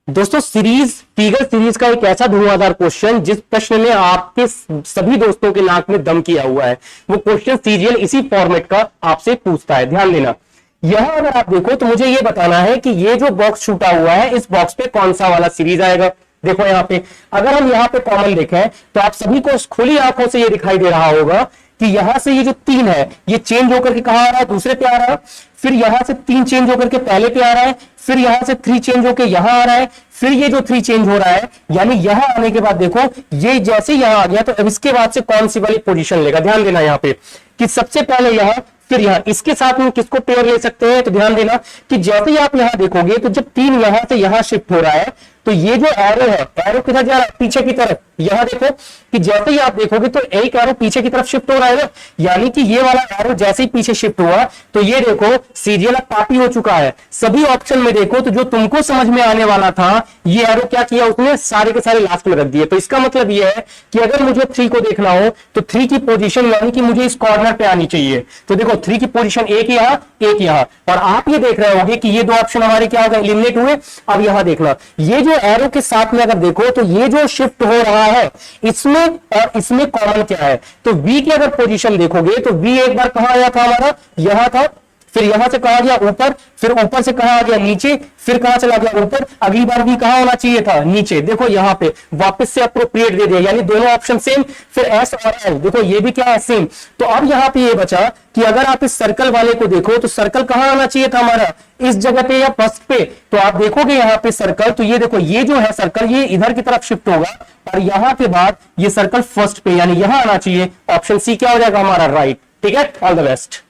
दोस्तों series figure series का एक ऐसा धुआंधार क्वेश्चन जिस प्रश्न ने आपके सभी दोस्तों के नाक में दम किया हुआ है, वो क्वेश्चन सीरियल इसी फॉर्मेट का आपसे पूछता है। ध्यान देना, यह अगर आप देखो तो मुझे ये बताना है कि ये जो बॉक्स छूटा हुआ है इस बॉक्स पे कौन सा वाला सीरीज आएगा। देखो यहाँ पे अगर हम यहाँ पे कॉमन देखें तो आप सभी को खुली आंखों से ये दिखाई दे रहा होगा कि यहां से ये जो 3 है ये चेंज होकर के कहां आ रहा है, दूसरे पे आ रहा है, फिर यहां से 3 चेंज होकर के पहले पे आ रहा है, फिर यहां से 3 चेंज होकर यहां आ रहा है, फिर ये जो 3 चेंज हो रहा है, यानी यहां आने के बाद देखो ये जैसे यहां आ गया तो अब इसके बाद से कौन सी वाली पोजीशन लेगा। ध्यान देना यहाँ पे कि सबसे पहले यहां फिर यहां, इसके साथ में किसको पेयर ले सकते हैं। तो ध्यान देना कि जैसे ही आप यहां देखोगे तो जब 3 यहां से यहां शिफ्ट हो रहा है तो ये जो एरो है, एरो किधर जा रहा है, पीछे की तरफ। यहां देखो कि जैसे ही आप देखोगे तो एक एरो पीछे की तरफ शिफ्ट हो रहा है ना, यानी कि ये वाला एरो जैसे ही पीछे शिफ्ट हुआ तो ये देखो सीरियल अब कॉपी हो चुका है। सभी ऑप्शन में देखो तो जो तुमको समझ में आने वाला था ये एरो क्या किया उसने, सारे के सारे लास्ट में रख दिए। तो इसका मतलब ये है कि अगर मुझे 3 को देखना हो तो 3 की पोजीशन यानी कि मुझे इस कॉर्नर पे आनी चाहिए। तो देखो 3 की पोजीशन एक यहां एक यहां, और आप ये देख रहे होंगे कि ये 2 ऑप्शन हमारे क्या हो गए, एलिमिनेट हुए। अब यहां देखना, ये जो एरो के साथ में अगर देखो तो ये जो शिफ्ट हो रहा है इसमें और इसमें कॉमन क्या है। तो V की अगर पोजीशन देखोगे तो V एक बार कहां आया था, हमारा यहां था, फिर यहां से कहा गया ऊपर, फिर ऊपर से कहा गया नीचे, फिर कहां चला गया ऊपर, अगली बार भी कहां होना चाहिए था, नीचे। देखो यहां पे वापस से अप्रोप्रिएट दे दिया, यानी दोनों ऑप्शन सेम। फिर एस और एल देखो ये भी क्या है, सेम। तो अब यहां पे ये बचा कि अगर आप इस सर्कल वाले को देखो तो सर्कल कहां आना चाहिए था हमारा, इस जगह पे या फर्स्ट पे। तो आप देखोगे यहां पे सर्कल, तो ये देखो ये जो है सर्कल ये इधर की तरफ शिफ्ट होगा और यहां के बाद ये सर्कल फर्स्ट पे यानी यहां आना चाहिए। ऑप्शन सी क्या हो जाएगा हमारा, राइट। ठीक है, ऑल द बेस्ट।